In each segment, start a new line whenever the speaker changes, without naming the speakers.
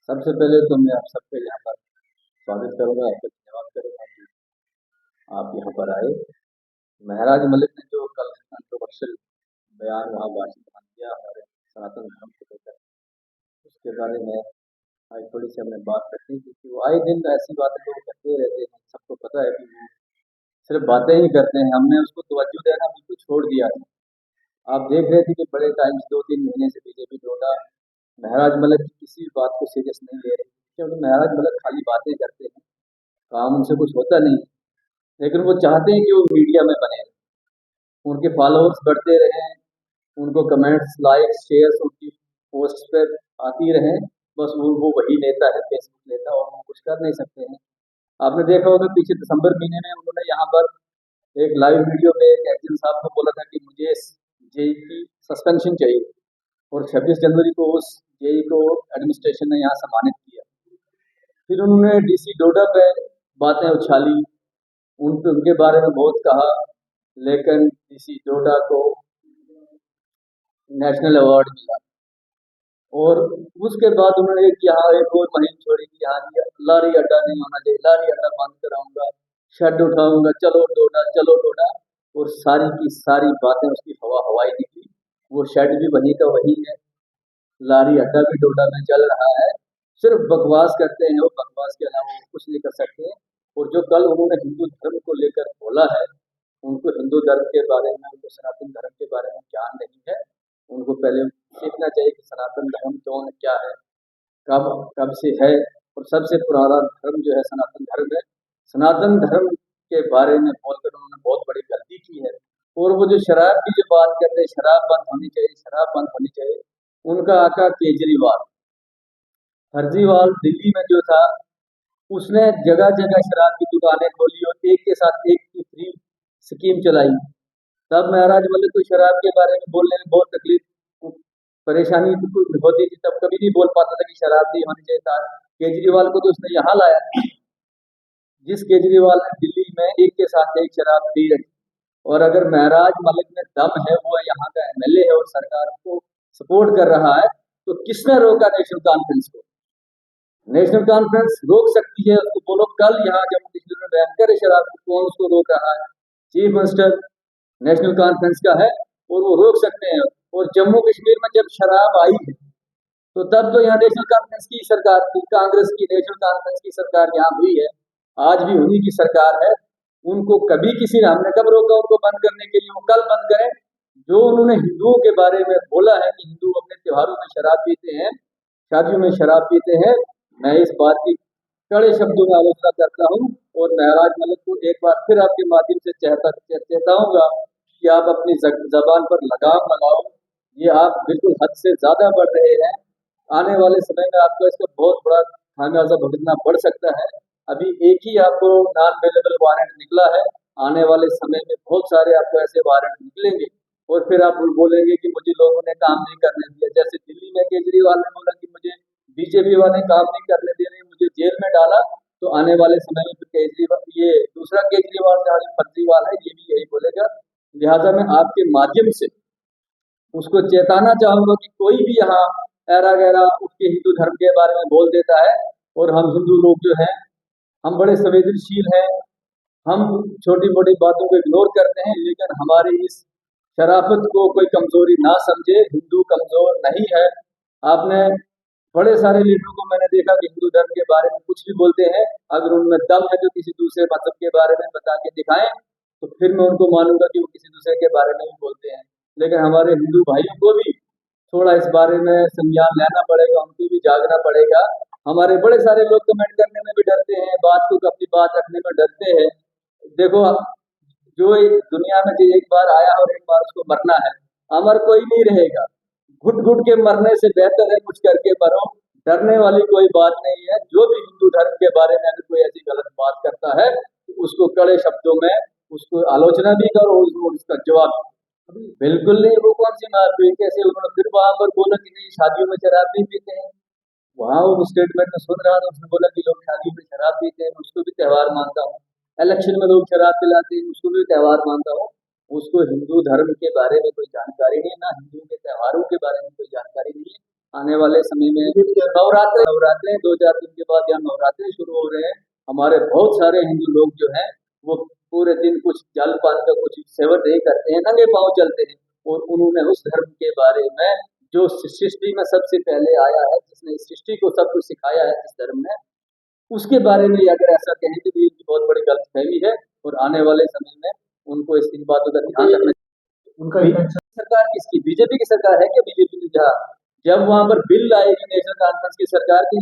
सबसे पहले तो मैं आप सबका यहाँ पर स्वागत करूंगा, आपका धन्यवाद करूंगा कि आप यहाँ पर आए। महराज मलिक ने जो कल कंट्रोवर्शियल बयान वहाँ भाषण किया हमारे सनातन धर्म को लेकर, उसके बारे में आज थोड़ी सी हमने बात करनी थी, क्योंकि वो आए दिन ऐसी बातें लोग करते रहते हैं। सबको पता है कि वो सिर्फ बातें ही करते हैं। हमने उसको तवज्जो देना बिल्कुल छोड़ दिया है। आप देख रहे थे कि बड़े टाइम से 2-3 महीने से बीजेपी डोडा महराज मलिक की किसी भी बात को सीरियस नहीं ले रही, क्योंकि महराज मलिक खाली बातें करते हैं, काम उनसे कुछ होता नहीं। लेकिन वो चाहते हैं कि वो मीडिया में बने, उनके फॉलोअर्स बढ़ते रहें, उनको कमेंट्स, लाइक्स, शेयर्स उनकी पोस्ट पर आती रहें। बस वो वही नेता है, फेसबुक नेता, और वो कुछ कर नहीं सकते हैं। आपने देखा होगा पीछे दिसंबर महीने में उन्होंने यहाँ पर एक लाइव वीडियो में एक एक्शन साहब को बोला था कि मुझे जेई की सस्पेंशन चाहिए, और 26 जनवरी को उस जेई को एडमिनिस्ट्रेशन ने यहाँ सम्मानित किया। फिर उन्होंने डीसी डोडा पे बातें उछाली, उनके बारे में बहुत कहा, लेकिन डीसी डोडा को नेशनल अवार्ड मिला। और उसके बाद उन्होंने यहाँ एक और मुहिम छोड़ी कि यहाँ लारी अड्डा नहीं होना चाहिए, लारी अड्डा बंद कराऊंगा, शेड उठाऊंगा, चलो डोडा चलो डोडा। और सारी की सारी बातें उसकी हवाई निकली। वो शेड भी वहीं का वही है, लारी अड्डा भी डोडा में चल रहा है। सिर्फ बकवास करते हैं, वो बकवास के अलावा वो कुछ नहीं कर सकते। और जो कल उन्होंने हिंदू धर्म को लेकर बोला है, उनको हिंदू धर्म के बारे में, उनको सनातन धर्म के बारे में ज्ञान नहीं है। उनको पहले सीखना चाहिए कि सनातन धर्म कौन है, क्या है, कब कब से है। और सबसे पुराना धर्म जो है सनातन धर्म है। सनातन धर्म के बारे में बोलकर उन्होंने बहुत बड़ी गलती की है। और वो जो शराब की जो बात करते हैं, शराब बंद होनी चाहिए, शराब बंद होनी चाहिए, उनका आका केजरीवाल, फर्जीवाल दिल्ली में जो था, उसने जगह जगह शराब की दुकानें खोली और एक के साथ एक की फ्री स्कीम चलाई। तब महाराज मलिक को शराब के बारे में बोलने में बहुत तकलीफ, परेशानी होती थी, तब कभी नहीं बोल पाता था कि शराब नहीं होनी चाहिए था। केजरीवाल को तो उसने यहाँ लाया था, जिस केजरीवाल ने दिल्ली में एक के साथ एक शराब पी रही। और अगर महराज मलिक में दम है, वो यहाँ का एमएलए है और सरकार को सपोर्ट कर रहा है, तो किसने रोका नेशनल कॉन्फ्रेंस को? नेशनल कॉन्फ्रेंस रोक सकती है। उसको बोलो कल यहाँ जम्मू कश्मीर में बैन करे शराब को, कौन उसको रोक रहा है? चीफ मिनिस्टर नेशनल कॉन्फ्रेंस का है और वो रोक सकते हैं। और जम्मू कश्मीर में जब शराब आई है, तो तब तो यहाँ नेशनल कॉन्फ्रेंस की सरकार थी, कांग्रेस की नेशनल कॉन्फ्रेंस की सरकार यहाँ हुई है, आज भी उन्हीं की सरकार है। उनको कभी किसी ने, हमने कब रोका उनको बंद करने के लिए? वो कल बंद करें। जो उन्होंने हिंदुओं के बारे में बोला है कि हिंदू अपने त्योहारों में शराब पीते हैं, शादियों में शराब पीते हैं, मैं इस बात की कड़े शब्दों में आलोचना करता हूँ। और महराज मलिक को एक बार फिर आपके माध्यम से चेताऊंगा कि आप अपनी जबान पर लगाम लगाओ। ये आप बिल्कुल हद से ज्यादा बढ़ रहे हैं। आने वाले समय में आपको इसका बहुत बड़ा खामियाजा भुगतना पड़ सकता है। अभी एक ही आपको नॉन अवेलेबल वारंट निकला है, आने वाले समय में बहुत सारे आपको ऐसे वारंट निकलेंगे। और फिर आप बोलेंगे कि मुझे लोगों ने काम नहीं करने दिया। जैसे दिल्ली में केजरीवाल ने बोला कि मुझे बीजेपी वाले काम नहीं करने दे रहे, मुझे जेल में डाला। तो आने वाले समय में फिर केजरीवाल, ये दूसरा केजरीवाल जहाँ फर्जीवाल है, ये भी यही बोलेगा। लिहाजा मैं आपके माध्यम से उसको चेताना चाहूंगा कि कोई भी यहाँ ऐरा गैरा उसके हिंदू धर्म के बारे में बोल देता है। और हम हिंदू लोग जो हैं, हम बड़े संवेदनशील हैं, हम छोटी मोटी बातों को इग्नोर करते हैं, लेकिन हमारी इस शराफत को कोई कमजोरी ना समझे। हिंदू कमजोर नहीं है। आपने बड़े सारे लीडरों को मैंने देखा कि हिंदू धर्म के बारे में कुछ भी बोलते हैं, अगर उनमें दम है जो किसी दूसरे मजहब के बारे में बता के दिखाएं, तो फिर मैं उनको मानूंगा कि वो किसी दूसरे के बारे में भी बोलते हैं। लेकिन हमारे हिंदू भाइयों को भी थोड़ा इस बारे में संज्ञान लेना पड़ेगा, उनको भी जागना पड़ेगा। हमारे बड़े सारे लोग कमेंट करने में भी डरते हैं, बात को अपनी बात रखने में डरते हैं। देखो, जो दुनिया में जो एक बार आया और एक बार उसको मरना है, अमर कोई नहीं रहेगा। घुट घुट के मरने से बेहतर है कुछ करके मरो। डरने वाली कोई बात नहीं है। जो भी हिंदू धर्म के बारे में अगर कोई ऐसी गलत बात करता है, तो उसको कड़े शब्दों में उसको आलोचना भी करो और उसका जवाब भी। बिल्कुल नहीं, वो कौन सी मारपीट? कैसे उन्होंने फिर वहां पर बोला कि नहीं शादियों में शराब नहीं पीते हैं? वहां वो स्टेटमेंट में सुन रहा था, उसने बोला कि लोग शादी में शराब पीते हैं, उसको भी त्यौहार मानता हूँ। इलेक्शन में लोग शराब पिलाते हैं, उसको भी त्यौहार मानता हूँ। उसको हिंदू धर्म के बारे में कोई जानकारी नहीं, ना हिंदू के त्योहारों के बारे में कोई जानकारी नहीं है। आने वाले समय में नवरात्रे नवरात्रे 2-4 दिन के बाद यहाँ नवरात्रे शुरू हो रहे हैं। हमारे बहुत सारे हिंदू लोग जो हैं वो पूरे दिन कुछ जल पान का कुछ सेवन नहीं करते हैं, नंगे पाँव चलते हैं। और उन्होंने उस धर्म के बारे में जो सृष्टि में सबसे पहले आया है, जिसने इस सृष्टि को सब कुछ सिखाया है इस धर्म में, उसके बारे में अगर ऐसा कहें तो ये बहुत बड़ी गलतफहमी है। और आने वाले समय में उनको इन बातों का ध्यान रखना चाहिए। उनका सरकार किसकी, बीजेपी की सरकार है क्या? बीजेपी की जहाँ जब वहां पर बिल आएगी नेशनल कॉन्फ्रेंस की सरकार की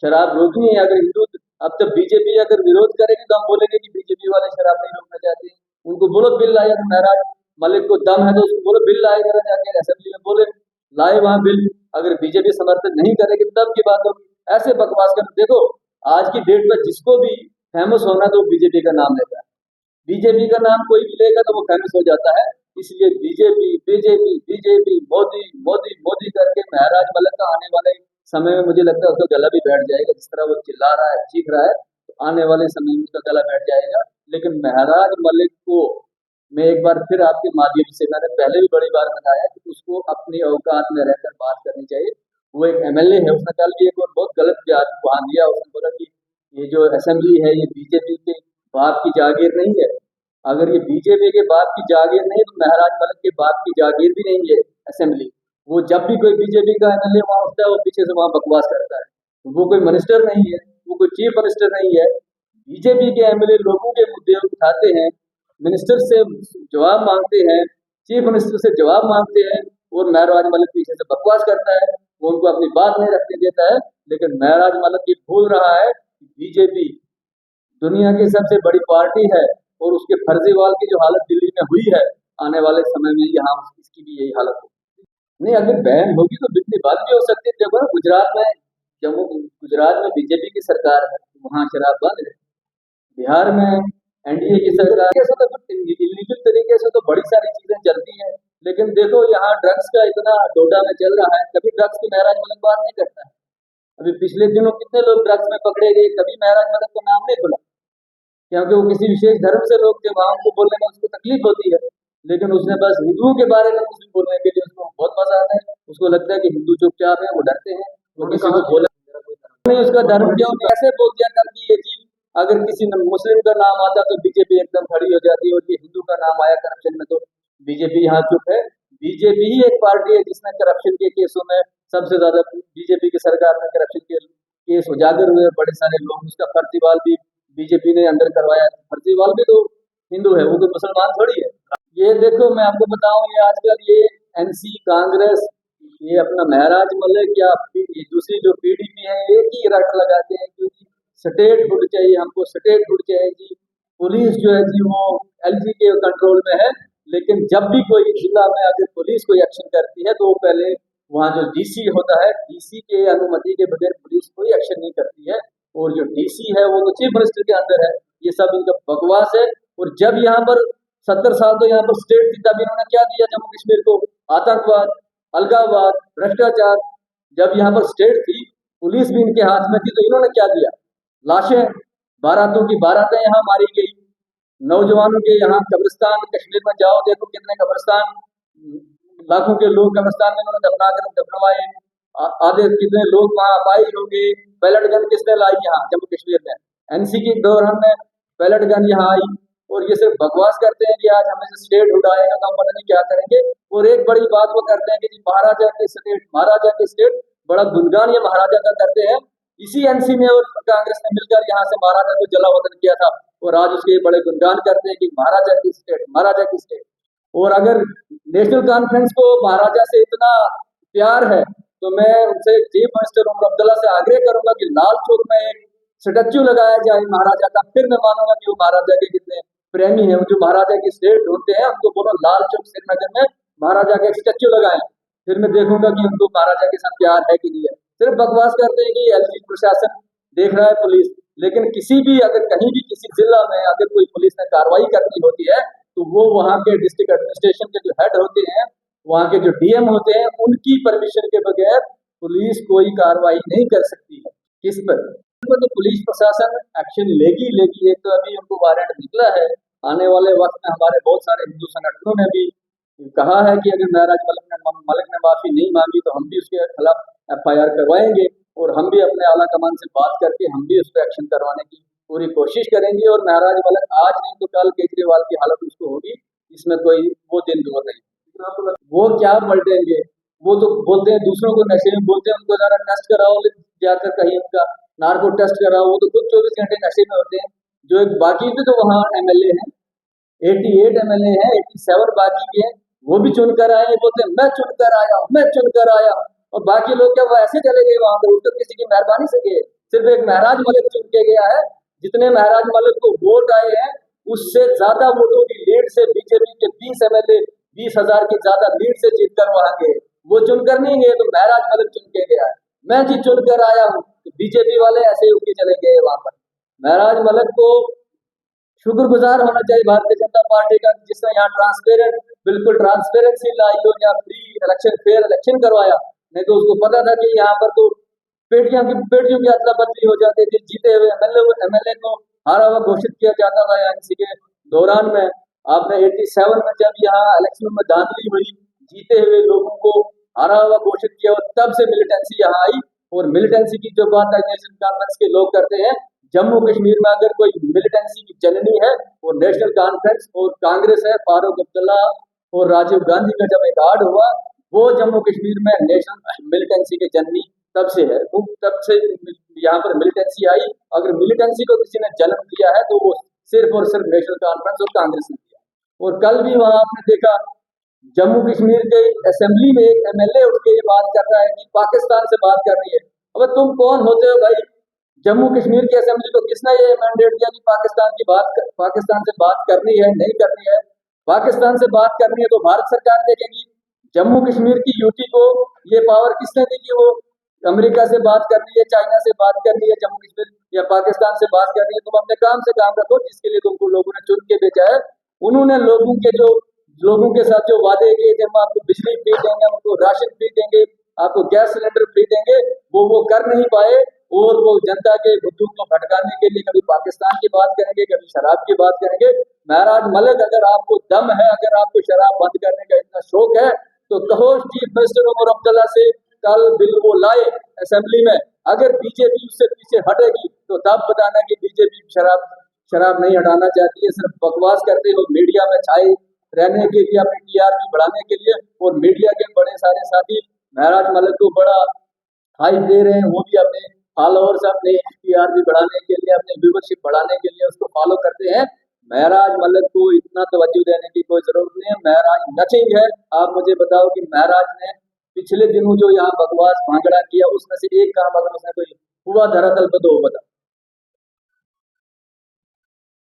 शराब रोकनी है, अगर हिंदू अब तक बीजेपी अगर विरोध करेगी तो हम बोलेंगे कि बीजेपी वाले शराब नहीं रोकना चाहते। उनको बोलो बिल लाए, अगर महराज मलिक को दम है तो उसको बोलो बिल लाए, जरा जाके असेंबली में बोले लाए वहां बिल। अगर बीजेपी समर्थन नहीं करेगी तब की बात होगी। ऐसे बकवास कर, देखो आज की डेट में जिसको भी फेमस होना तो बीजेपी का नाम लेता है। बीजेपी का नाम कोई भी लेगा तो वो फेमस हो जाता है। इसलिए BJP BJP BJP Modi Modi Modi करके महराज मलिक का आने वाले समय में मुझे लगता है उसका गला भी बैठ जाएगा। जिस तरह वो चिल्ला रहा है, चीख रहा है, तो आने वाले समय में उसका गला बैठ जाएगा। लेकिन महराज मलिक को मैं एक बार फिर आपके माध्यम से, मैंने पहले भी बड़ी बार बताया कि उसको अपनी औकात में रहकर बात करनी चाहिए। वो एक एमएलए है, उसने कल भी एक और बहुत गलत बयान दिया। उसने बोला कि ये जो असेंबली है ये बीजेपी के बाप की जागीर नहीं है। अगर ये बीजेपी के बाप की जागीर नहीं तो महराज मलिक के बाप की जागीर भी नहीं है असेंबली। वो जब भी कोई बीजेपी का एमएलए वहां उठता है वो पीछे से वहां बकवास करता है। वो कोई मिनिस्टर नहीं है, वो कोई चीफ मिनिस्टर नहीं है। बीजेपी के एमएलए लोगों के मुद्दे उठाते हैं, मिनिस्टर से जवाब मांगते हैं, चीफ मिनिस्टर से जवाब मांगते हैं, और महराज मलिक पीछे से बकवास करता है। वो उनको अपनी बात नहीं रखने देता है। लेकिन महराज मलिक ये भूल रहा है कि बीजेपी दुनिया की सबसे बड़ी पार्टी है और उसके फर्जीवाल की जो हालत दिल्ली में हुई है, आने वाले समय में यहाँ इसकी भी यही हालत होगी। नहीं, अगर बैन होगी तो बिकनी बात भी हो सकती है। देखो गुजरात में, गुजरात में बीजेपी की सरकार है, वहाँ शराब बंद है। बिहार में एनडीए की सरकार कैसे, तो इलीगल तरीके से तो बड़ी सारी चीजें चलती हैं। लेकिन देखो यहाँ ड्रग्स का इतना डोडा में चल रहा है, कभी ड्रग्स की महराज मलिक बात नहीं करता है। अभी पिछले दिनों कितने लोग ड्रग्स में पकड़े गए, कभी महराज मलिक का नाम नहीं खुला, क्योंकि वो किसी विशेष धर्म से लोग थे, वहां उनको बोलने में उसको तकलीफ होती है। लेकिन उसने बस हिंदुओं के बारे में कुछ भी बोलने के लिए उसको बहुत मजा आता है। उसको लगता है कि हिंदू चुपचाप है, वो डरते हैं, वो किसी को बोले नहीं उसका धर्म क्यों नहीं, ऐसे बोल दिया कर कि ये चीज अगर किसी मुस्लिम का नाम आता तो बीजेपी एकदम खड़ी हो जाती है, और ये हिंदू का नाम आया करप्शन में तो बीजेपी यहाँ चुप है। बीजेपी ही एक पार्टी है जिसने करप्शन के केसों में सबसे ज्यादा, बीजेपी की सरकार में करप्शन के केस उजागर हुए, बड़े सारे लोग, उसका फर्जीवाल भी बीजेपी ने अंदर करवाया। फर्जीवाल भी तो हिंदू है, वो कोई मुसलमान थोड़ी है। ये देखो मैं आपको बताऊं, ये आजकल ये एनसी कांग्रेस, ये अपना महराज मलिक या ये दूसरी जो पीडीपी है, एक ही रट लगाते हैं क्योंकि स्टेट हुड चाहिए, हमको स्टेट हुड चाहिए जी। पुलिस जो है जी वो एलजी के कंट्रोल में है। लेकिन जब भी कोई जिला में अगर पुलिस कोई एक्शन करती है तो वो पहले वहाँ जो डीसी होता है, डीसी के अनुमति के बगैर पुलिस कोई एक्शन नहीं करती है। और जो डीसी है वो तो चीफ मिनिस्टर के अंदर है। ये सब इनका बकवास है। और जब यहाँ पर 70 साल तो यहाँ पर स्टेट थी, तब इन्होंने क्या दिया जम्मू कश्मीर को? आतंकवाद, अलगाववाद, भ्रष्टाचार। जब यहाँ पर स्टेट थी, पुलिस भी इनके हाथ में थी, तो इन्होंने क्या दिया? लाशें, बारातों की बारातें यहाँ मारी गई, नौजवानों के यहाँ कब्रिस्तान, कश्मीर में जाओ देखो कितने कब्रिस्तान, लाखों के लोग कब्रिस्तान में उन्होंने दफनवाए। आधे कितने लोग वहाँ अपाहिज होंगे। पैलेट गन किसने लाई यहाँ जम्मू कश्मीर में? एनसी के दौरान में पैलेट गन यहाँ आई। और ये सिर्फ बकवास करते हैं कि आज हमें से स्टेट उठाएगा तो हम पता नहीं क्या करेंगे। और एक बड़ी बात वो करते हैं कि जी महाराजा के स्टेट, महाराजा के स्टेट, बड़ा गुणगान ये महाराजा का करते हैं। इसी एनसी ने और कांग्रेस ने मिलकर यहाँ से महाराजा को जला वतन किया था, और आज उसके बड़े गुणगान करते हैं कि महाराजा की स्टेट, महाराजा की स्टेट। और अगर नेशनल कॉन्फ्रेंस को महाराजा से इतना प्यार है तो मैं उनसे चीफ मिनिस्टर उमर अब्दुल्ला से आग्रह करूंगा कि लाल चौक में एक स्टेच्यू लगाया जाए महाराजा का। फिर मैं मानूंगा कि वो महाराजा के कितने प्रेमी है। जो महाराजा की स्टेट ढूंढते हैं उनको बोलो लाल चौक श्रीनगर में महाराजा का एक स्टेच्यू लगाएं, फिर मैं देखूंगा कि उनको महाराजा के साथ प्यार है कि नहीं है। सिर्फ बकवास करते हैं कि एलजी प्रशासन देख रहा है, पुलिस। लेकिन किसी भी अगर कहीं भी किसी जिला में अगर कोई पुलिस ने कार्रवाई करनी होती है तो वो वहाँ के डिस्ट्रिक्ट एडमिनिस्ट्रेशन के जो हेड होते हैं, वहाँ के जो डीएम होते हैं, उनकी परमिशन के बगैर पुलिस कोई कार्रवाई नहीं कर सकती है। किस पर तो पुलिस प्रशासन एक्शन लेगी लेगी। एक तो अभी उनको वारंट निकला है। आने वाले वक्त में हमारे बहुत सारे हिंदू संगठनों ने भी कहा है कि अगर महराज मलिक ने माफी नहीं मांगी तो हम भी उसके खिलाफ FIR करवाएंगे और हम भी अपने आला कमान से बात करके हम भी उस पर एक्शन करवाने की पूरी कोशिश करेंगे। और महराज मलक आज नहीं तो कल केजरीवाल की हालत उसको होगी, इसमें कोई वो दिन दूर नहीं। वो क्या पलटेंगे, वो तो बोलते हैं दूसरों को नशे में, बोलते हैं उनको जरा टेस्ट कराओ जाकर कहीं उनका नार्को टेस्ट कराओ, वो तो खुद 24 घंटे नशे में होते हैं। जो एक बाकी भी तो वहाँ MLA हैं, 88 MLA हैं, 87 बाकी भी हैं, वो भी चुनकर आए, बोलते हैं मैं चुनकर आया हूँ, मैं चुनकर आया हूँ। और बाकी लोग क्या वो ऐसे चले गए वहां पर, तो किसी की मेहरबानी से गए? सिर्फ एक महराज मलिक चुन के गया है। जितने महराज मलिक को वोट आए हैं उससे ज्यादा वोटों की लीड से बीजेपी के 20 MLA 20,000 की ज्यादा लीड से जीतकर वहां गए। वो चुनकर नहीं गए तो महराज मलिक चुन के गया है। मैं जी चुनकर आया हूँ, तो बीजेपी वाले ऐसे ही उनके चले गए वहां पर। महराज मलिक को शुक्रगुजार होना चाहिए भारतीय जनता पार्टी का, जिसने यहाँ ट्रांसपेरेंट, बिल्कुल ट्रांसपेरेंसी लाई हो, या फ्री इलेक्शन, फेयर इलेक्शन करवाया। नहीं तो उसको पता था कि यहाँ पर तो पेटियों की अदला बदली हो जाती थी, जीते हुए MLA को हारा हुआ घोषित किया जाता था। इसी के दौरान में आपने 87 में जब यहाँ इलेक्शन में धांधली हुई, जीते हुए लोगों को हारा हुआ घोषित किया, और तब से मिलिटेंसी यहाँ आई। और मिलिटेंसी की जो बात नेशनल कॉन्फ्रेंस के लोग करते हैं, जम्मू कश्मीर में अगर कोई मिलिटेंसी की जननी है वो नेशनल कॉन्फ्रेंस और कांग्रेस है। फारूक अब्दुल्ला और राजीव गांधी का जब एक आड़ हुआ, वो जम्मू कश्मीर में नेशनल मिलिटेंसी के जननी तब से है, वो तब से यहाँ पर मिलिटेंसी आई। अगर मिलिटेंसी को किसी ने जन्म दिया है तो वो सिर्फ और सिर्फ नेशनल कॉन्फ्रेंस और कांग्रेस ने दिया। और कल भी वहां आपने देखा जम्मू कश्मीर के असेंबली में एक MLA उठ के ये बात कर रहा है कि पाकिस्तान से बात कर रही है। अब तुम कौन होते हो भाई? जम्मू कश्मीर की असेंबली को किसने ये मैंडेट दिया कि पाकिस्तान से बात करनी है, नहीं करनी है? पाकिस्तान से बात करनी है तो भारत सरकार देखेगी। जम्मू कश्मीर की यूटी को ये पावर किसने दी कि वो अमेरिका से बात करनी है, चाइना से बात करनी है, जम्मू कश्मीर या पाकिस्तान से बात करनी है? तुम अपने काम से काम रखो, जिसके लिए तुमको लोगों ने चुन के भेजा है। उन्होंने लोगों के साथ जो वादे किए थे, हम आपको बिजली फ्री देंगे, आपको राशन फ्री देंगे, आपको गैस सिलेंडर फ्री देंगे, वो कर नहीं पाए। और वो जनता के बुद्धू को भटकाने के लिए कभी पाकिस्तान की बात करेंगे, कभी शराब की बात करेंगे। महराज मलिक, अगर आपको दम है, अगर आपको शराब बंद करने का इतना शौक है, तो कहो चीफ मिनिस्टर उमर अब्दुल्ला से कल बिल वो लाए असेंबली में। अगर बीजेपी उससे पीछे हटेगी तो तब बताना कि बीजेपी शराब नहीं हटाना चाहती है, सिर्फ बकवास करते हो मीडिया में छाए रहने के लिए, अपनी TRP बढ़ाने के लिए। और मीडिया के बड़े सारे साथी महराज मलिक को बड़ा हाइप दे रहे हैं, वो भी अपने फॉलोअर्स, अपने TRP बढ़ाने के लिए, अपने व्यूवरशिप बढ़ाने के लिए उसको फॉलो करते हैं। महराज मलिक को इतना तवज्जो देने की कोई जरूरत नहीं है। महराज नथिंग है। आप मुझे बताओ कि महराज ने पिछले दिनों जो यहाँ बकवास भांगड़ा किया, उसमें से एक काम अगर उसने कोई हुआ धरातल पे तो वो बता।